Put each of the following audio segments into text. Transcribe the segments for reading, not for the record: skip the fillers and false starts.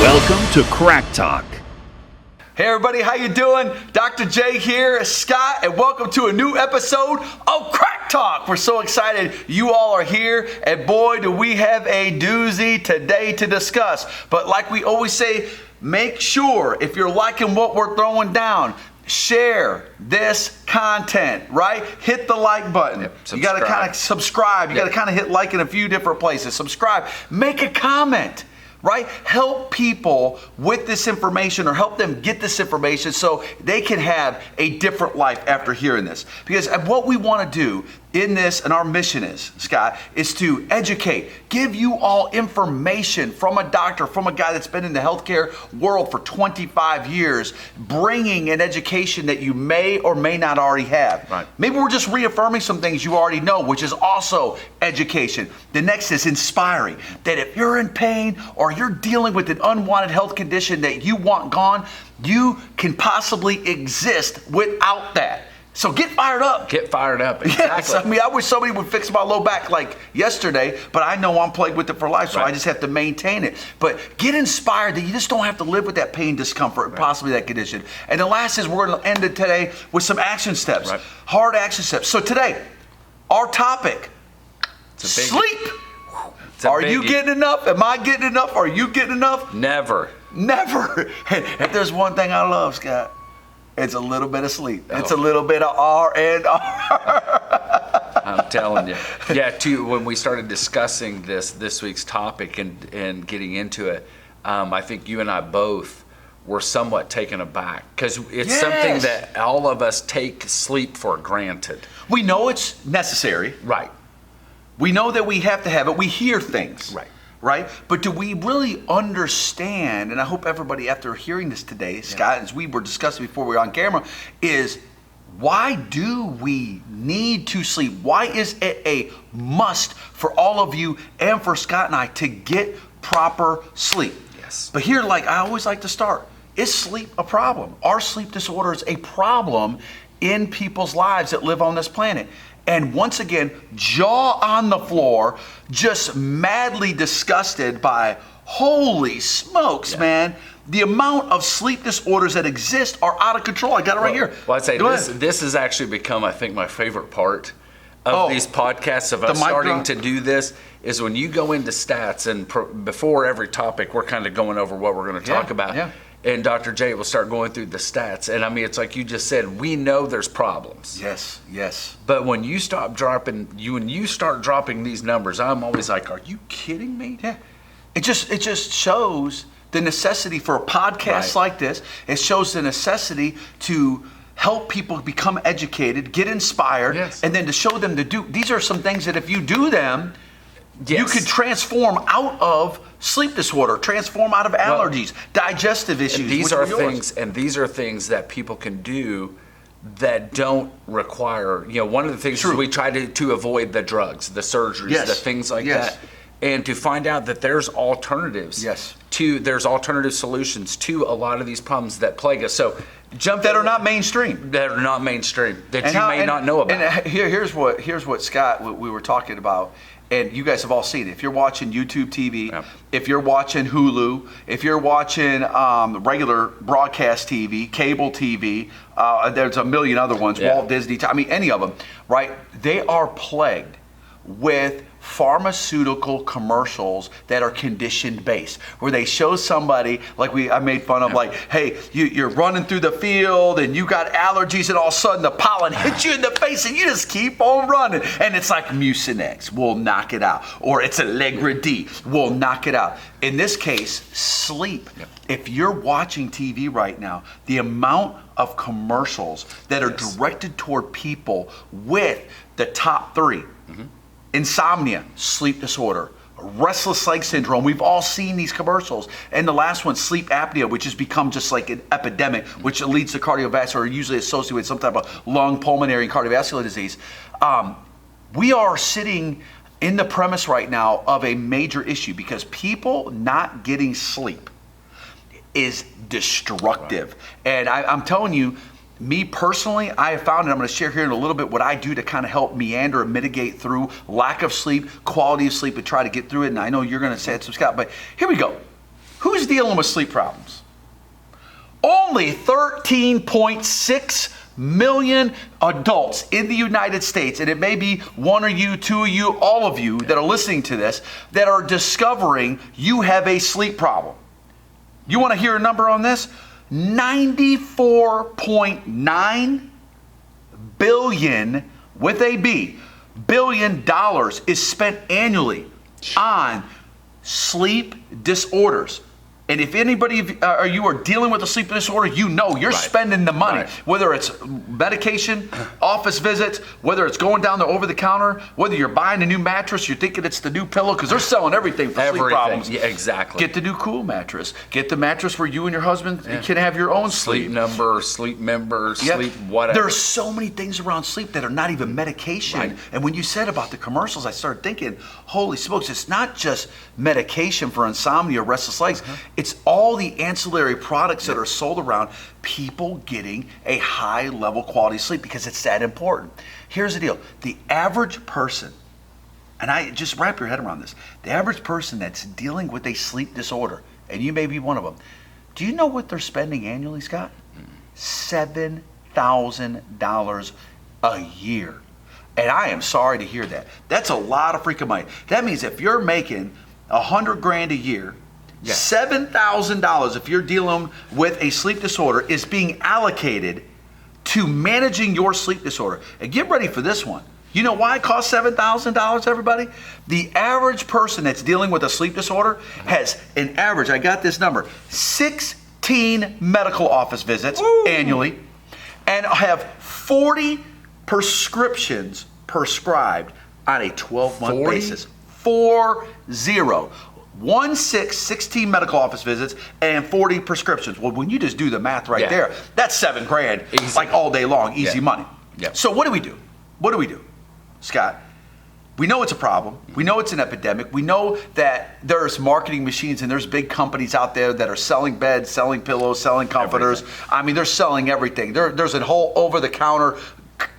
Welcome to CrackTalk. Hey everybody, how you doing? Dr. J here, Scott, and welcome to a new episode of CrackTalk. We're so excited you all are here, and boy, do we have a doozy today to discuss. But like we always say, make sure if you're liking what we're throwing down, share this content, right? Hit the like button. You got to kind of subscribe. You got to kind of hit like in a few different places. Subscribe. Make a comment. Right? Help people with this information, or help them get this information so they can have a different life after hearing this. Because what we want to do in this, and our mission is, Scott, is to educate, give you all information from a doctor, from a guy that's been in the healthcare world for 25 years, bringing an education that you may or may not already have. Right. Maybe we're just reaffirming some things you already know, which is also education. The next is inspiring, that if you're in pain or you're dealing with an unwanted health condition that you want gone, you can possibly exist without that. So get fired up. Get fired up. Exactly. Yes, I mean, I wish somebody would fix my low back like yesterday, but I know I'm plagued with it for life, so I just have to maintain it. But get inspired that you just don't have to live with that pain, discomfort, and possibly that condition. And the last is we're going to end it today with some action steps, hard action steps. So today, our topic, sleep. Are you getting enough? Am I getting enough? Are you getting enough? Never. If there's one thing I love, Scott, it's a little bit of sleep. It's a little bit of R&R. I'm telling you. Yeah, when we started discussing this week's topic and getting into it, I think you and I both were somewhat taken aback, because it's something that all of us take sleep for granted. We know it's necessary. Right. We know that we have to have it. We hear things. Right? But do we really understand, and I hope everybody after hearing this today, Scott, as we were discussing before we were on camera, is why do we need to sleep? Why is it a must for all of you and for Scott and I to get proper sleep? Yes. But here, like I always like to start, is sleep a problem? Are sleep disorders a problem in people's lives that live on this planet? And once again, jaw on the floor, just madly disgusted by, holy smokes, man, the amount of sleep disorders that exist are out of control. I got it right here. Well, I'd say this has actually become, I think, my favorite part of these podcasts, of us starting to do this, is when you go into stats, and before every topic, we're kind of going over what we're going to talk about. Yeah. And Dr. J will start going through the stats. And I mean, it's like you just said, we know there's problems. Yes. But when you start dropping these numbers, I'm always like, are you kidding me? Yeah. It just shows the necessity for a podcast like this. It shows the necessity to help people become educated, get inspired, and then to show them to do. These are some things that if you do them, you could transform out of sleep disorder, transform out of allergies, digestive issues. And these are things that people can do that don't require, one of the things is we try to avoid the drugs, the surgeries, the things like that. And to find out that there's alternatives. There's alternative solutions to a lot of these problems that plague us. So that are not mainstream. That are not mainstream. That you may not know about. And here's what Scott, we were talking about. And you guys have all seen it. If you're watching YouTube TV, if you're watching Hulu, if you're watching regular broadcast TV, cable TV, there's a million other ones, Walt Disney, any of them, right? They are plagued with pharmaceutical commercials that are condition based, where they show somebody like I made fun of, like, hey, you're running through the field and you got allergies, and all of a sudden the pollen hits you in the face and you just keep on running, and it's like Mucinex will knock it out, or it's Allegra D will knock it out. In this case, sleep. If you're watching TV right now, the amount of commercials that are directed toward people with the top three: insomnia, sleep disorder, restless leg syndrome. We've all seen these commercials. And the last one, sleep apnea, which has become just like an epidemic, which leads to cardiovascular, usually associated with some type of lung, pulmonary, and cardiovascular disease. We are sitting in the premise right now of a major issue, because people not getting sleep is destructive. And I'm telling you, me personally, I have found, and I'm going to share here in a little bit what I do to kind of help meander and mitigate through lack of sleep, quality of sleep, and try to get through it. And I know you're going to say it, so Scott, but here we go. Who's dealing with sleep problems? Only 13.6 million adults in the United States, and it may be one of you, two of you, all of you that are listening to this, that are discovering you have a sleep problem. You want to hear a number on this? $94.9 billion, with a B, billion dollars is spent annually on sleep disorders. And if anybody or you are dealing with a sleep disorder, you know you're spending the money, whether it's medication, office visits, whether it's going down the over-the-counter, whether you're buying a new mattress, you're thinking it's the new pillow, because they're selling everything for sleep problems. Yeah, exactly. Get the new cool mattress. Get the mattress where you and your husband can have your own sleep. Sleep number, sleep member, sleep whatever. There's so many things around sleep that are not even medication. Right. And when you said about the commercials, I started thinking, holy smokes, it's not just medication for insomnia or restless legs. It's all the ancillary products that are sold around people getting a high level quality of sleep, because it's that important. Here's the deal. The average person, and I just wrap your head around this, the average person that's dealing with a sleep disorder, and you may be one of them, do you know what they're spending annually, Scott? $7,000 a year. And I am sorry to hear that. That's a lot of freaking money. That means if you're making $100,000 a year, $7,000, if you're dealing with a sleep disorder, is being allocated to managing your sleep disorder. And get ready for this one. You know why it costs $7,000, everybody? The average person that's dealing with a sleep disorder has an average, I got this number, 16 medical office visits annually, and have 40 prescriptions prescribed on a 12-month basis. 40. 16 medical office visits and 40 prescriptions. Well, when you just do the math there, that's $7,000, easy. like all day long, easy money. Yeah. So what do we do? What do we do, Scott? We know it's a problem. We know it's an epidemic. We know that there's marketing machines and there's big companies out there that are selling beds, selling pillows, selling comforters. Everything. I mean, they're selling everything. There's a whole over-the-counter,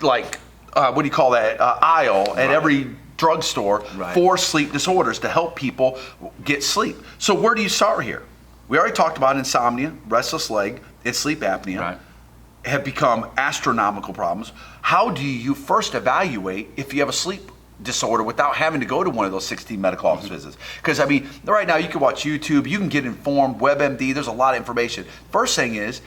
like, what do you call that, aisle at every drugstore for sleep disorders to help people get sleep. So where do you start here? We already talked about insomnia, restless leg, and sleep apnea have become astronomical problems. How do you first evaluate if you have a sleep disorder without having to go to one of those 16 medical office visits? Because I mean, right now you can watch YouTube, you can get informed, WebMD, there's a lot of information. First thing is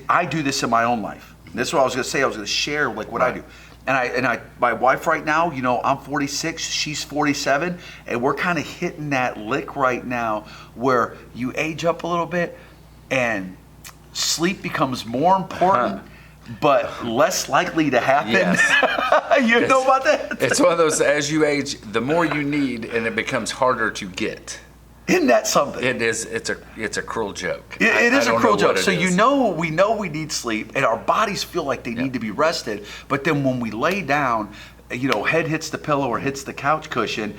I do this in my own life. And this is what I was going to say. I was going to share like what I do. And my wife right now, you know, I'm 46, she's 47, and we're kind of hitting that lick right now where you age up a little bit and sleep becomes more important, but less likely to happen. Yes. You know about that? It's one of those, as you age, the more you need, and it becomes harder to get. Isn't that something? It is. It's a cruel joke. It is a cruel joke. So we know we need sleep, and our bodies feel like they need to be rested. But then when we lay down, you know, head hits the pillow or hits the couch cushion,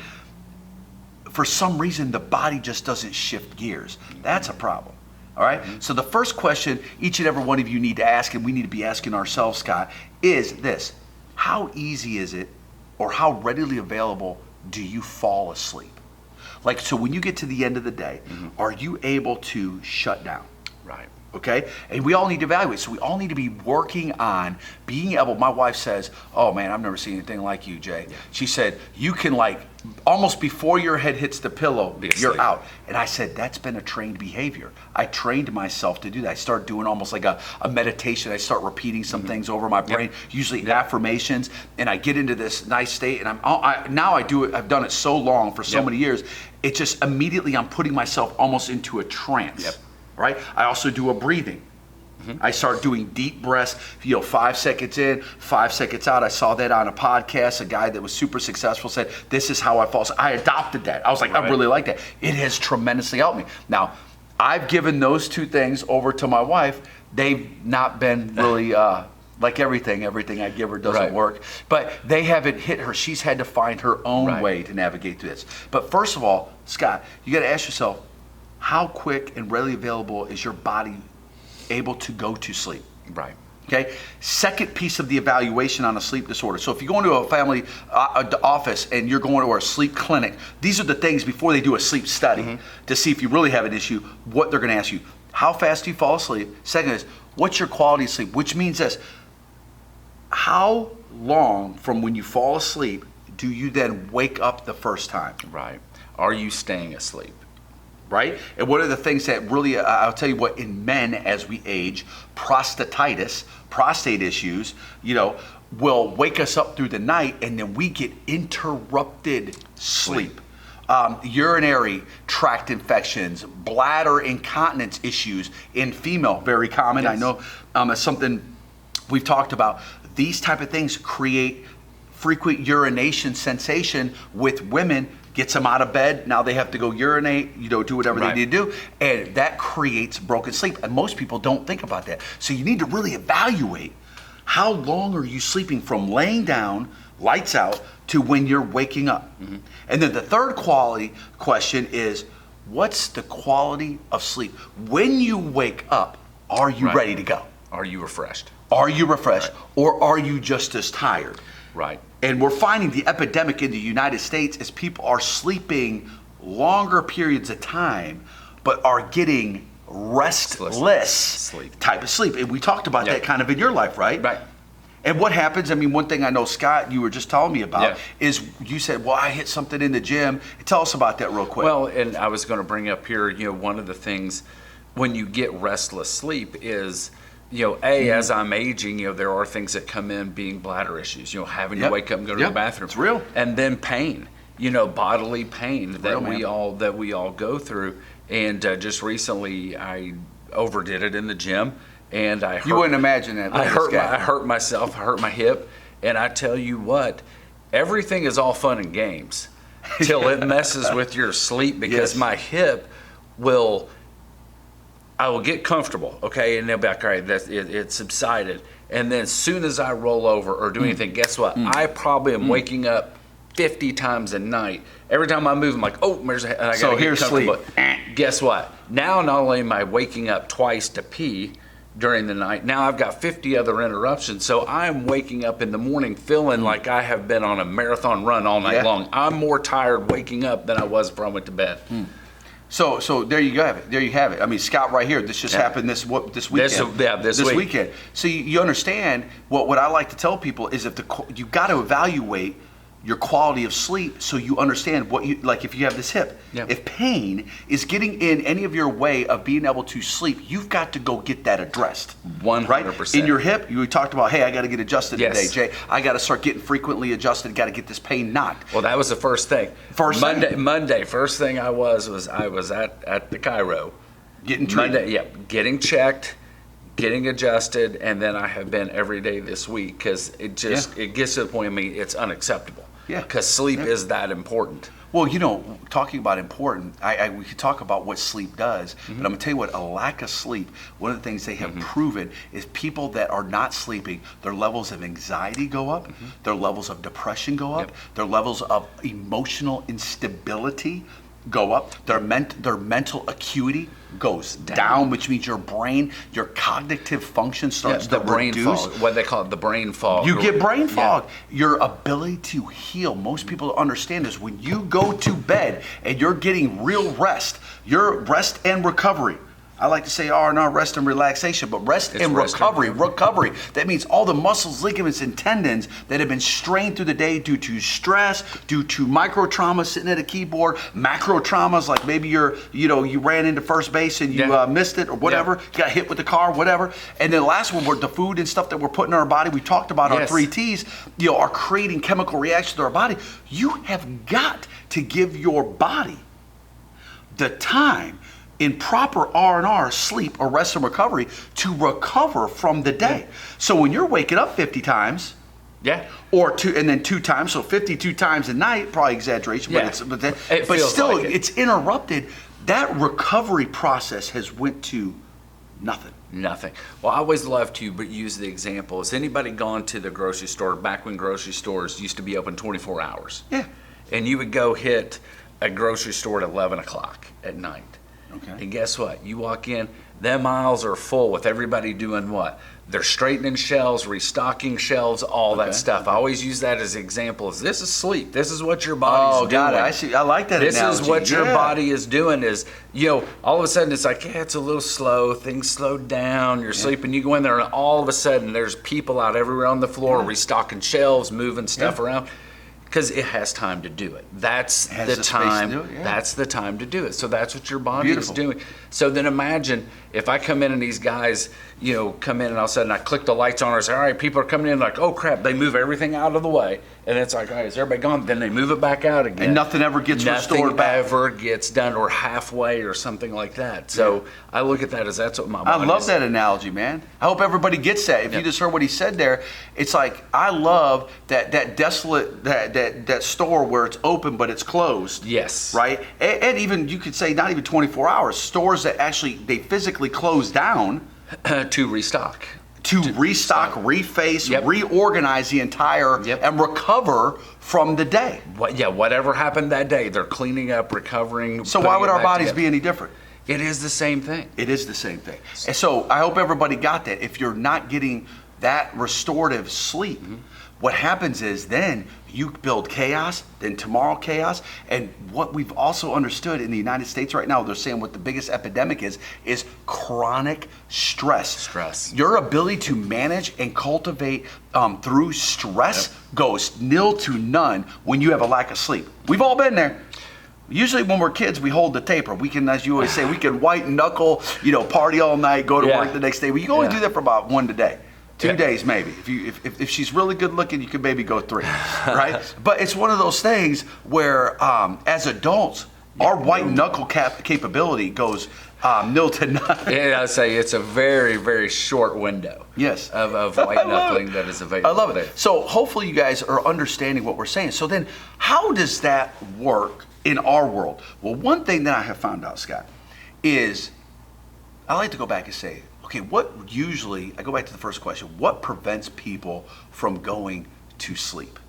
for some reason the body just doesn't shift gears. That's a problem. All right. So the first question each and every one of you need to ask, and we need to be asking ourselves, Scott, is this: how easy is it, or how readily available do you fall asleep? Like, so when you get to the end of the day, are you able to shut down? Right. Okay? And we all need to evaluate. So we all need to be working on being able, my wife says, oh man, I've never seen anything like you, Jay. Yeah. She said, you can like, almost before your head hits the pillow, you're out. And I said, that's been a trained behavior. I trained myself to do that. I started doing almost like a meditation. I start repeating some things over my brain, usually affirmations, and I get into this nice state. And now I do it. I've done it so long, for so many years. It just immediately I'm putting myself almost into a trance. Right? I also do a breathing. I start doing deep breaths, 5 seconds in, 5 seconds out. I saw that on a podcast. A guy that was super successful said, this is how I fall. So I adopted that. I was like, I really like that. It has tremendously helped me. Now, I've given those two things over to my wife. They've not been really, like everything I give her doesn't work. But they haven't hit her. She's had to find her own way to navigate through this. But first of all, Scott, you got to ask yourself, how quick and readily available is your body able to go to sleep? Right. Okay. Second piece of the evaluation on a sleep disorder. So if you go into a family office and you're going to a sleep clinic, these are the things before they do a sleep study to see if you really have an issue, what they're going to ask you. How fast do you fall asleep? Second is, what's your quality of sleep? Which means this, how long from when you fall asleep do you then wake up the first time? Right. Are you staying asleep? Right? And what are the things that really, I'll tell you what, in men as we age, prostatitis, prostate issues, will wake us up through the night and then we get interrupted sleep. Urinary tract infections, bladder incontinence issues in female, very common. Yes. I know it's something we've talked about. These type of things create frequent urination sensation with women. Gets them out of bed. Now they have to go urinate, do whatever they need to do. And that creates broken sleep. And most people don't think about that. So you need to really evaluate how long are you sleeping from laying down, lights out, to when you're waking up. And then the third quality question is, what's the quality of sleep? When you wake up, are you ready to go? Are you refreshed? Are you refreshed? Or are you just as tired? Right. And we're finding the epidemic in the United States is people are sleeping longer periods of time, but are getting restless sleep. Type of sleep. And we talked about that kind of in your life, right? Right. And what happens, one thing I know, Scott, you were just telling me about, is you said, well, I hit something in the gym. Tell us about that real quick. Well, and I was going to bring up here, one of the things when you get restless sleep is, as I'm aging, there are things that come in being bladder issues, having to wake up and go to the bathroom. It's real. And then pain, bodily pain that we all go through. And just recently I overdid it in the gym and you wouldn't imagine that. I hurt myself, I hurt my hip. And I tell you what, everything is all fun and games till it messes with your sleep because my hip I will get comfortable, okay, and they'll be like, all right, it subsided. And then as soon as I roll over or do anything, guess what? I probably am waking up 50 times a night. Every time I move, I'm like, oh, there's a, and I gotta get comfortable. Sleep. Guess what? Now not only am I waking up twice to pee during the night, now I've got 50 other interruptions. So I'm waking up in the morning feeling like I have been on a marathon run all night long. I'm more tired waking up than I was before I went to bed. So there you have it. There you have it. Scott, right here. This just happened this weekend. This weekend. So you understand what I like to tell people is you got to evaluate your quality of sleep so you understand what you like. If you have this hip, if pain is getting in any of your way of being able to sleep, you've got to go get that addressed. 100%. Right? In your hip, you talked about, hey, I got to get adjusted today, Jay. I got to start getting frequently adjusted. Got to get this pain knocked. Well, that was the first thing. Monday. First thing I was at the chiro. Getting treated. Monday, getting checked, getting adjusted, and then I have been every day this week because it gets to the point. It's unacceptable. Yeah. Because sleep is that important. Well, talking about important, we could talk about what sleep does, but I'm going to tell you what, a lack of sleep, one of the things they have proven is people that are not sleeping, their levels of anxiety go up, their levels of depression go up, their levels of emotional instability go up, their mental acuity goes down, which means your brain, your cognitive function starts to brain reduce. Fog, what they call it, the brain fog. You get brain fog. Your ability to heal, most people don't understand is when you go to bed and you're getting real rest, your rest and recovery. I like to say R&R, rest and relaxation, but rest and recovery. Recovery, that means all the muscles, ligaments, and tendons that have been strained through the day due to stress, due to micro traumas sitting at a keyboard, macro traumas like maybe you ran into first base and you missed it or whatever, got hit with the car, whatever. And then the last one, the food and stuff that we're putting in our body, we talked about our 3 T's, are creating chemical reactions to our body. You have got to give your body the time in proper R&R, sleep or rest and recovery to recover from the day. So when you're waking up 50 times, or 2 times, so 52 times a night, probably exaggeration, but still it's interrupted. That recovery process has went to nothing. Well, I always love to use the example. Has anybody gone to the grocery store back when grocery stores used to be open 24 hours? Yeah. And you would go hit a grocery store at 11 o'clock at night. Okay. And guess what? You walk in, them aisles are full with everybody doing what? they're straightening shelves, restocking shelves, all that stuff. I always use that as an example. This is sleep. This is what your body's doing. Oh, God, I see. I like that This analogy. is what your body is doing is, all of a sudden it's like, it's a little slow. Things slowed down. You're sleeping. You go in there and all of a sudden there's people out everywhere on the floor restocking shelves, moving stuff around. Because it has time to do it. That's the time. That's the time to do it. So that's what your body is doing. So then imagine if I come in and these guys, come in and all of a sudden I click the lights on and say, all right, people are coming in like, oh crap, they move everything out of the way. And it's like, all right, is everybody gone? Then they move it back out again. And nothing ever gets restored back. Nothing ever gets done or halfway or something like that. So I look at that as that's what my body is. I love that analogy, man. I hope everybody gets that. If you just heard what he said there, it's like, I love that desolate, that store where it's open but it's closed. Yes. Right? And even, you could say, not even 24 hours, stores that actually, they physically close down. To restock. To restock, reface, reorganize the entire, and recover from the day. Whatever happened that day, they're cleaning up, recovering. So why would our bodies be any different? It is the same thing. It is the same thing. And so I hope everybody got that. If you're not getting that restorative sleep, what happens is then you build chaos, then tomorrow chaos. And what we've also understood in the United States right now, they're saying what the biggest epidemic is chronic stress. Your ability to manage and cultivate through stress goes nil to none when you have a lack of sleep. We've all been there. Usually when we're kids, we hold the taper. We can, as you always say, we can white knuckle, party all night, go to work the next day. We can only do that for about 1 day. 2 days maybe. If she's really good looking, you can maybe go 3, right? But it's one of those things where as adults, our white knuckle capability goes nil to none. Yeah, I'd say it's a very, very short window. Yes. Of white knuckling that is available. I love it. So hopefully you guys are understanding what we're saying. So then how does that work in our world? Well, one thing that I have found out, Scott, is I like to go back and say, okay, I go back to the first question, what prevents people from going to sleep?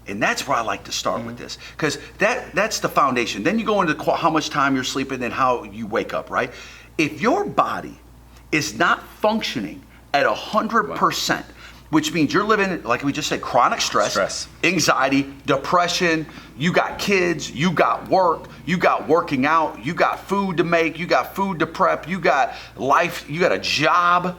And that's where I like to start with this, because that's the foundation. Then you go into how much time you're sleeping and how you wake up, right? If your body is not functioning at 100%, which means you're living, like we just said, chronic stress, anxiety, depression, you got kids, you got work, you got working out, you got food to make, you got food to prep, you got life, you got a job,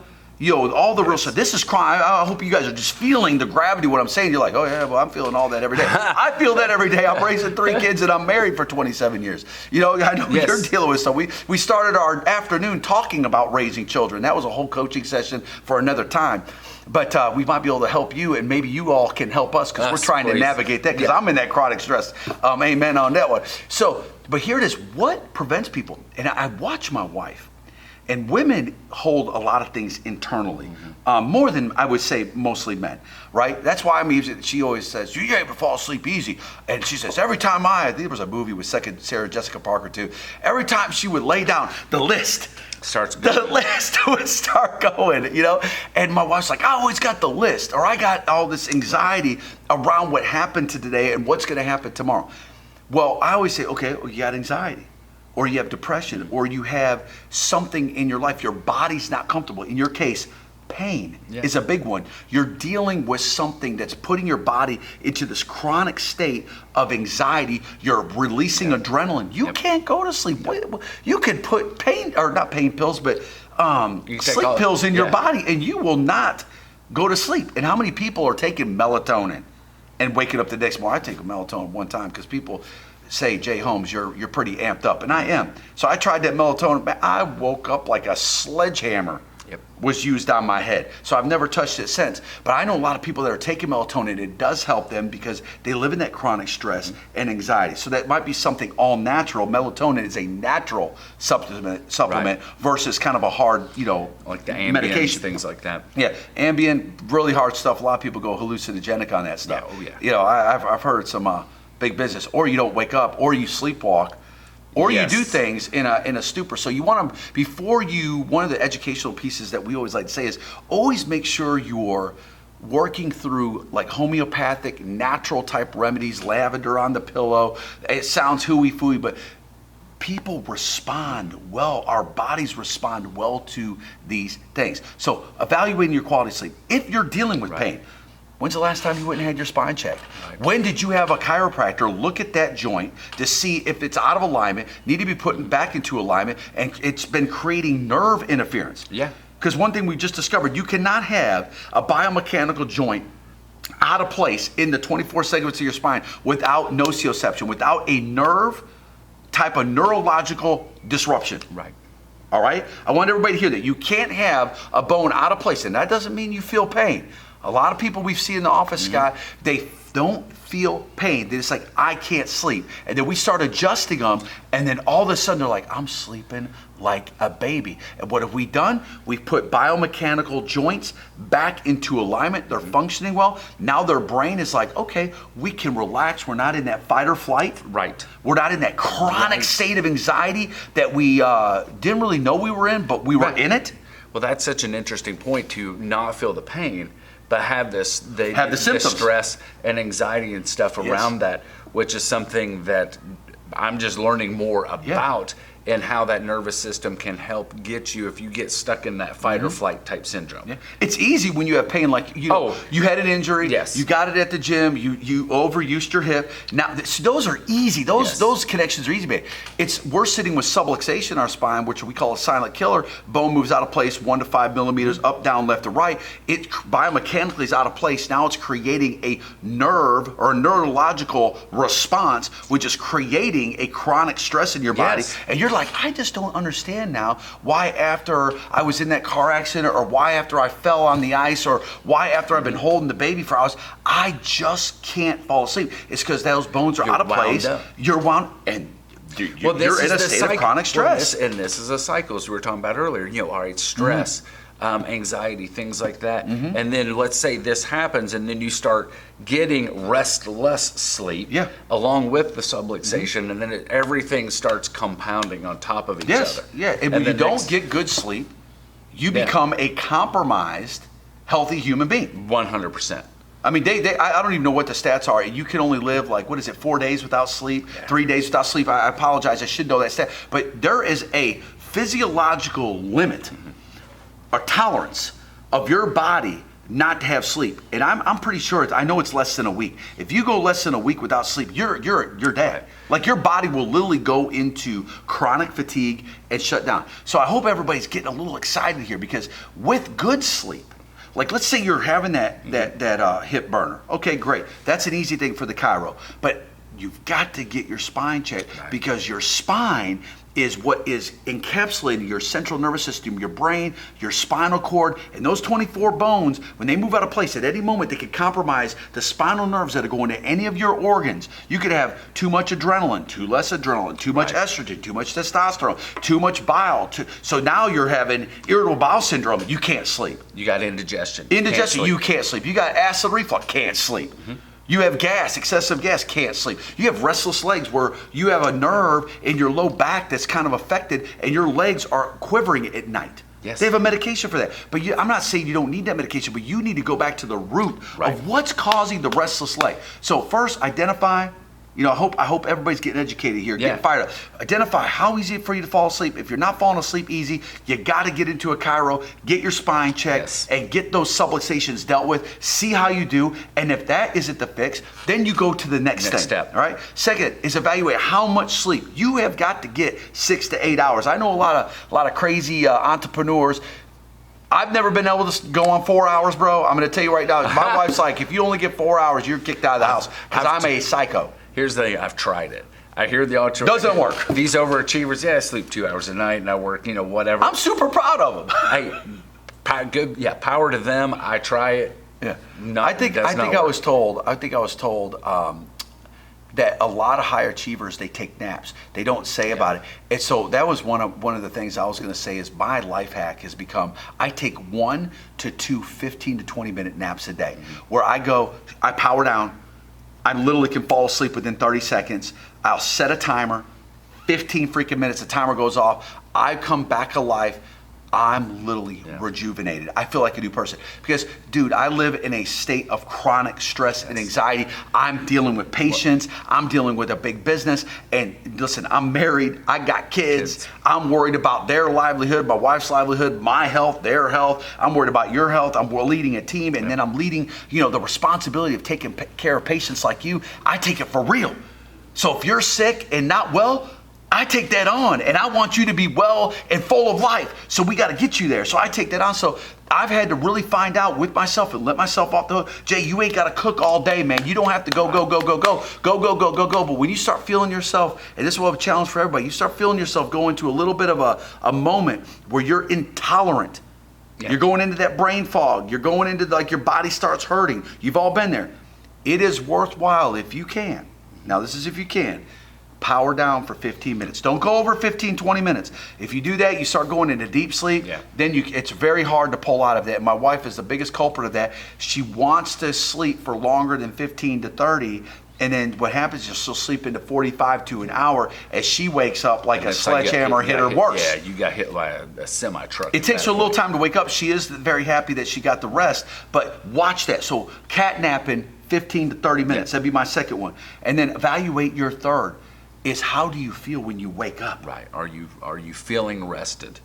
all the real stuff. This is crime. I hope you guys are just feeling the gravity of what I'm saying. You're like, oh yeah, well, I'm feeling all that every day. I feel that every day. I'm raising 3 kids and I'm married for 27 years. I know you're dealing with stuff. We started our afternoon talking about raising children. That was a whole coaching session for another time. But we might be able to help you, and maybe you all can help us, because we're trying to navigate that, because I'm in that chronic stress. Amen on that one. So, but here it is. What prevents people? And I watch my wife. And women hold a lot of things internally, more than I would say mostly men, right? That's why she always says, you ain't able to fall asleep easy. And she says, every time I think there was a movie with Sarah Jessica Parker too, every time she would lay down, the list would start going, And my wife's like, I always got the list, or I got all this anxiety around what happened today and what's gonna happen tomorrow. Well, I always say, okay, well, you got anxiety, or you have depression, or you have something in your life, your body's not comfortable. In your case, pain is a big one. You're dealing with something that's putting your body into this chronic state of anxiety. You're releasing adrenaline. You can't go to sleep. You can put not pain pills, but sleep pills in your body, and you will not go to sleep. And how many people are taking melatonin and waking up the next morning? I take a melatonin one time because people say, Jay Holmes, you're pretty amped up, and I am. So I tried that melatonin. I woke up like a sledgehammer was used on my head. So I've never touched it since. But I know a lot of people that are taking melatonin. It does help them because they live in that chronic stress and anxiety. So that might be something all natural. Melatonin is a natural supplement versus kind of a hard, like the Ambien, medication, things like that. Yeah, Ambien, really hard stuff. A lot of people go hallucinogenic on that stuff. I've heard some big business. Or you don't wake up, or you sleepwalk, or you do things in a stupor. So you want to, one of the educational pieces that we always like to say is always make sure you're working through like homeopathic, natural type remedies, lavender on the pillow. It sounds hooey-fooey, but people respond well. Our bodies respond well to these things. So evaluating your quality of sleep. If you're dealing with pain, when's the last time you went and had your spine checked? Right. When did you have a chiropractor look at that joint to see if it's out of alignment, need to be put back into alignment, and it's been creating nerve interference? Yeah. Because one thing we just discovered, you cannot have a biomechanical joint out of place in the 24 segments of your spine without nociception, without a nerve type of neurological disruption. Right. All right? I want everybody to hear that. You can't have a bone out of place, and that doesn't mean you feel pain. A lot of people we see in the office, Scott, they don't feel pain. They're just like, I can't sleep. And then we start adjusting them, and then all of a sudden they're like, I'm sleeping like a baby. And what have we done? We've put biomechanical joints back into alignment. They're functioning well. Now their brain is like, okay, we can relax. We're not in that fight or flight. Right. We're not in that chronic state of anxiety that we didn't really know we were in, but we were in it. Well, that's such an interesting point, to not feel the pain, but have the symptoms, stress and anxiety and stuff around that, which is something that I'm just learning more about, and how that nervous system can help get you if you get stuck in that fight or flight type syndrome. Yeah. It's easy when you have pain, like you had an injury, you got it at the gym, you overused your hip. Now those are easy. Those connections are easy to make. We're sitting with subluxation in our spine, which we call a silent killer. Bone moves out of place 1 to 5 millimeters, up, down, left to right. It biomechanically is out of place. Now it's creating a nerve or a neurological response, which is creating a chronic stress in your body. And you're like, I just don't understand now why after I was in that car accident, or why after I fell on the ice, or why after I've been holding the baby for hours, I just can't fall asleep. It's because those bones are out of place. You're wound, and you're in a state of chronic stress. And this is a cycle, as we were talking about earlier. All right, stress. Anxiety, things like that. And then let's say this happens, and then you start getting restless sleep along with the subluxation, and then everything starts compounding on top of each other. And when you don't get good sleep, you become a compromised, healthy human being. 100%. I mean, I don't even know what the stats are. You can only live 4 days without sleep, 3 days without sleep. I apologize, I should know that stat. But there is a physiological limit or tolerance of your body not to have sleep. And I'm pretty sure, I know it's less than a week. If you go less than a week without sleep, you're dead. Like, your body will literally go into chronic fatigue and shut down. So I hope everybody's getting a little excited here, because with good sleep, like, let's say you're having that hip burner. Okay, great. That's an easy thing for the chiro. But you've got to get your spine checked, because your spine is what is encapsulating your central nervous system, your brain, your spinal cord, and those 24 bones. When they move out of place, at any moment they could compromise the spinal nerves that are going to any of your organs. You could have too much adrenaline, too less adrenaline, too much estrogen, too much testosterone, too much bile. So now you're having irritable bowel syndrome. You can't sleep. You got indigestion. You can't sleep. You got acid reflux. Can't sleep. You have gas, excessive gas, can't sleep. You have restless legs, where you have a nerve in your low back that's kind of affected, and your legs are quivering at night. They have a medication for that. But I'm not saying you don't need that medication, but you need to go back to the root of what's causing the restless leg. So first, identify. I hope everybody's getting educated here, getting fired up. Identify how easy it is for you to fall asleep. If you're not falling asleep easy, you got to get into a chiro, get your spine checked, and get those subluxations dealt with. See how you do, and if that isn't the fix, then you go to the next step. All right. Second is evaluate how much sleep you have got to get. 6 to 8 hours. I know a lot of crazy entrepreneurs. I've never been able to go on 4 hours, bro. I'm going to tell you right now. My wife's like, if you only get 4 hours, you're kicked out of the house, because I'm a psycho. Here's the thing, I've tried it. I hear the alternative. Doesn't work. These overachievers, I sleep 2 hours a night and I work, whatever. I'm super proud of them. Power to them. I try it. Yeah. I think I was told that a lot of high achievers, they take naps. They don't say about it. And so that was one of the things I was going to say is my life hack has become, I take 1 to 2 15 to 20 minute naps a day, where I power down. I literally can fall asleep within 30 seconds. I'll set a timer, 15 freaking minutes, the timer goes off. I come back alive I'm literally rejuvenated. I feel like a new person. Because, dude, I live in a state of chronic stress and anxiety. I'm dealing with patients. I'm dealing with a big business. And listen, I'm married. I got kids. I'm worried about their livelihood, my wife's livelihood, my health, their health. I'm worried about your health. I'm leading a team. And then I'm leading, the responsibility of taking care of patients like you. I take it for real. So if you're sick and not well, I take that on, and I want you to be well and full of life. So we got to get you there. So I take that on. So I've had to really find out with myself and let myself off the hook. Jay, you ain't got to cook all day, man. You don't have to go. But when you start feeling yourself, and this will have a challenge for everybody, you start feeling yourself go into a little bit of a moment where you're intolerant. Yeah. You're going into that brain fog. You're going into like your body starts hurting. You've all been there. It is worthwhile if you can. Now, this is if you can. Power down for 15 minutes. Don't go over 15, 20 minutes. If you do that, you start going into deep sleep, then it's very hard to pull out of that. My wife is the biggest culprit of that. She wants to sleep for longer than 15 to 30, and then what happens is she'll sleep into 45 to an hour as she wakes up like a sledgehammer hit her worse. Yeah, you got hit by a semi-truck. It takes her a little time to wake up. She is very happy that she got the rest, but watch that. So cat napping 15 to 30 minutes. That'd be my second one. And then evaluate your third. Is how do you feel when you wake up? Right. Are you feeling rested?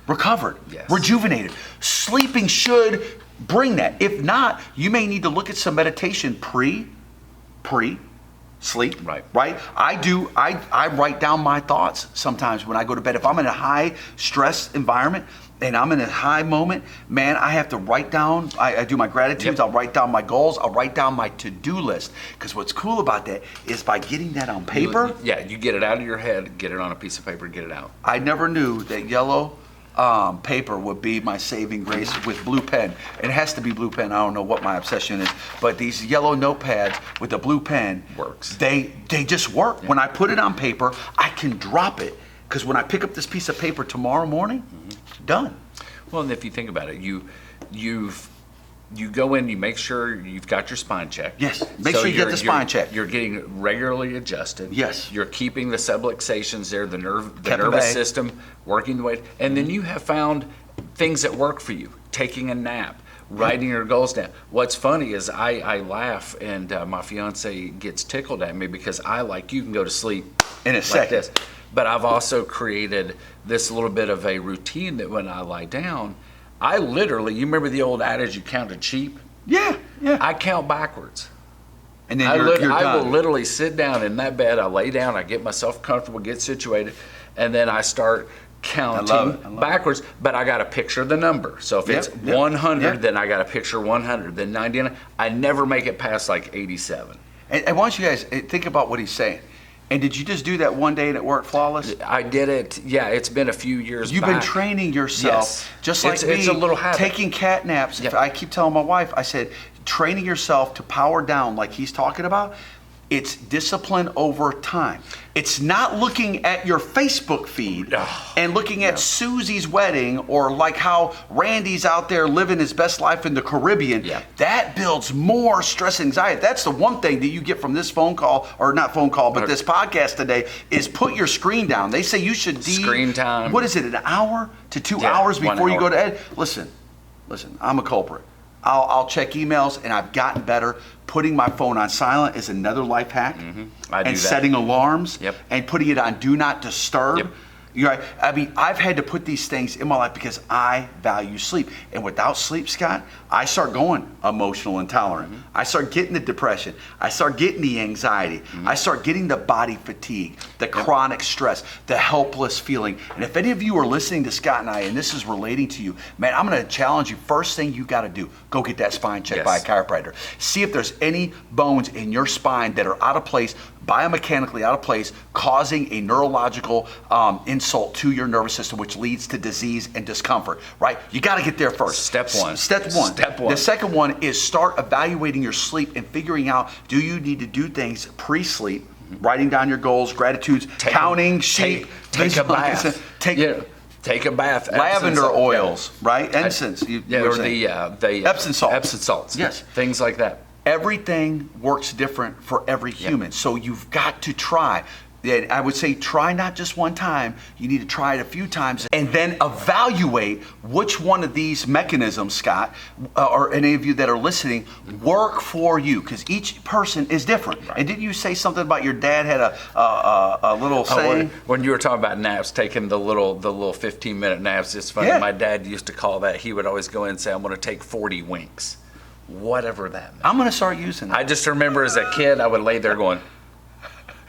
Recovered. Yes. Rejuvenated. Sleeping should bring that. If not, you may need to look at some meditation pre-sleep. Right. I write down my thoughts sometimes when I go to bed. If I'm in a high stress environment and I'm in a high moment, man, I have to write down, I do my gratitudes, I'll write down my goals, I'll write down my to-do list. Because what's cool about that is by getting that on paper. You get it out of your head, get it on a piece of paper, get it out. I never knew that yellow paper would be my saving grace with blue pen. It has to be blue pen. I don't know what my obsession is, but these yellow notepads with the blue pen works. They just work. When I put it on paper, I can drop it. Because when I pick up this piece of paper tomorrow morning, done. Well, and if you think about it, you go in, you make sure you've got your spine checked. Yes, make sure you get the spine checked. You're getting regularly adjusted. Yes. You're keeping the subluxations there, the nervous system working the way. And then you have found things that work for you. Taking a nap, writing your goals down. What's funny is I laugh and my fiance gets tickled at me because I, like you, can go to sleep in a second. This. But I've also created this little bit of a routine that when I lie down, I literally, you remember the old adage, you counted sheep? Yeah. I count backwards. And then I done. will literally sit down in that bed, I lay down, I get myself comfortable, get situated, and then I start counting backwards, but I got to picture the number. So if it's 100, then I got to picture 100, then 99. I never make it past like 87. And I want you guys to think about what he's saying. And did you just do that one day and it worked flawless? I did it. Yeah, it's been a few years You've back. been training yourself, just like me, it's a little habit. Taking cat naps. I keep telling my wife, I said, training yourself to power down like he's talking about, it's discipline over time. It's not looking at your Facebook feed and looking at Susie's wedding or like how Randy's out there living his best life in the Caribbean. That builds more stress and anxiety. That's the one thing that you get from this phone call, or not phone call, but this podcast today, is put your screen down. They say you should screen time. What is it, an hour to 2 hours before you go to bed? Listen, I'm a culprit. I'll check emails, and I've gotten better. Putting my phone on silent is another life hack. I do that. Setting alarms and putting it on do not disturb. You're right. I mean, I've had to put these things in my life because I value sleep. And without sleep, Scott, I start going emotional intolerant. I start getting the depression. I start getting the anxiety. I start getting the body fatigue, the chronic stress, the helpless feeling. And if any of you are listening to Scott and I, and this is relating to you, man, I'm going to challenge you. First thing you got to do, go get that spine checked by a chiropractor. See if there's any bones in your spine that are out of place, biomechanically out of place, causing a neurological insult to your nervous system, which leads to disease and discomfort, right? You got to get there first. Step one. Step one. The second one is start evaluating your sleep and figuring out, do you need to do things pre-sleep, writing down your goals, gratitudes, counting sheep. Take a bath. Take a bath. Lavender oils, right? Incense. Or the Epsom salts. Epsom salts. Yes. Things like that. Everything works different for every human. So you've got to try. Yeah, I would say try not just one time. You need to try it a few times and then evaluate which one of these mechanisms, Scott, or any of you that are listening, work for you, because each person is different. Right. And didn't you say something about your dad had a little saying? When you were talking about naps, taking the little 15-minute naps, it's funny. Yeah. My dad used to call that. He would always go in and say, "I'm going to take 40 winks," whatever that meant. I'm going to start using that. I just remember as a kid, I would lay there going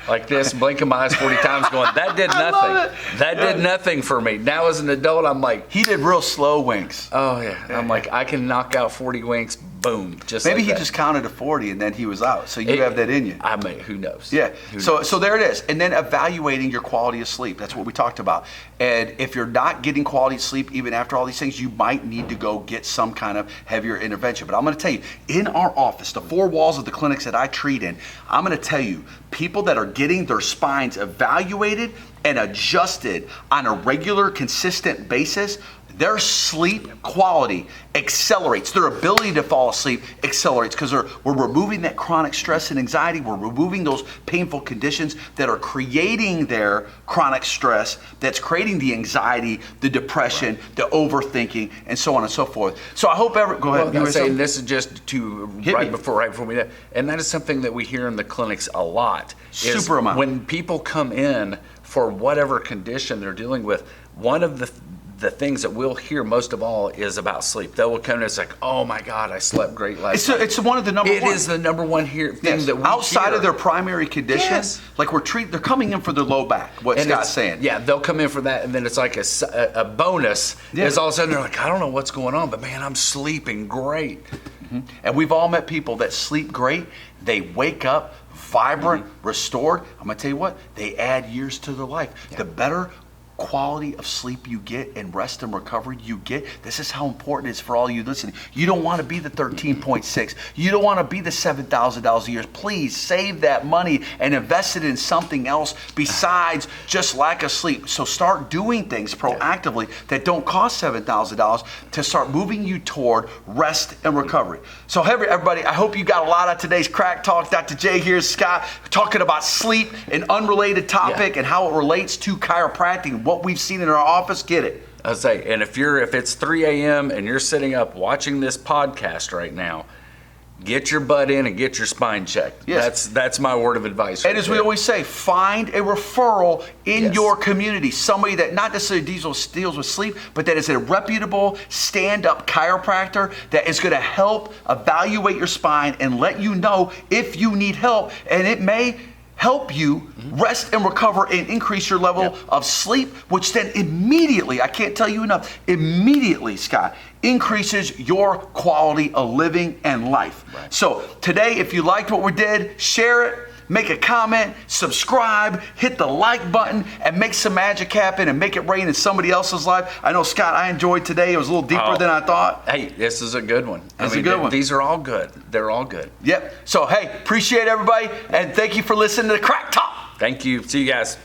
like this, blinking my eyes 40 times, going, that did nothing. That did nothing for me. Now as an adult, I'm like, he did real slow winks. Oh yeah. I'm like, I can knock out 40 winks, boom, just maybe like he that. just counted to 40 and then he was out. So you have that in you. I mean, who knows? Yeah. So there it is. And then evaluating your quality of sleep. That's what we talked about. And if you're not getting quality sleep even after all these things, you might need to go get some kind of heavier intervention. But I'm going to tell you, in our office, the 4 walls of the clinics that I treat in, I'm going to tell you, people that are getting their spines evaluated and adjusted on a regular, consistent basis, their sleep quality accelerates. Their ability to fall asleep accelerates because we're removing that chronic stress and anxiety. We're removing those painful conditions that are creating their chronic stress, that's creating the anxiety, the depression, the overthinking, and so on and so forth. So I hope go ahead. Well, I'm saying this is just to right before we, and that is something that we hear in the clinics a lot. Super amount. When people come in for whatever condition they're dealing with, one of the things that we'll hear most of all is about sleep. They will come and it's like, oh my God, I slept great last night. It's one of the number one. It is the number one thing that we outside hear. of their primary conditions, like they're coming in for their low back, what Scott's saying. Yeah, they'll come in for that, and then it's like a bonus. Is all of a sudden they're like, I don't know what's going on, but man, I'm sleeping great. Mm-hmm. And we've all met people that sleep great. They wake up vibrant, restored. I'm going to tell you what, they add years to their life. Yeah. The better quality of sleep you get and rest and recovery you get, this is how important it is for all you listening. You don't want to be the 13.6. You don't want to be the $7,000 a year. Please save that money and invest it in something else besides just lack of sleep. So start doing things proactively that don't cost $7,000 to start moving you toward rest and recovery. So everybody, I hope you got a lot out of today's Crack Talk. Dr. J here, Scott, talking about sleep, an unrelated topic, and how it relates to chiropractic. What we've seen in our office, get it. I say, and if it's 3 a.m. and you're sitting up watching this podcast right now, get your butt in and get your spine checked. Yes. That's my word of advice. And as we always say, find a referral in your community. Somebody that not necessarily deals with sleep, but that is a reputable stand-up chiropractor that is going to help evaluate your spine and let you know if you need help. And it may help you rest and recover and increase your level of sleep, which then immediately, I can't tell you enough, immediately, Scott, increases your quality of living and life. Right. So today, if you liked what we did, share it, make a comment, subscribe, hit the like button, and make some magic happen and make it rain in somebody else's life. I know, Scott, I enjoyed today. It was a little deeper than I thought. Hey, this is a good one. It's a good one. These are all good. They're all good. Yep. So, hey, appreciate everybody, and thank you for listening to Crack Talk. Thank you. See you guys.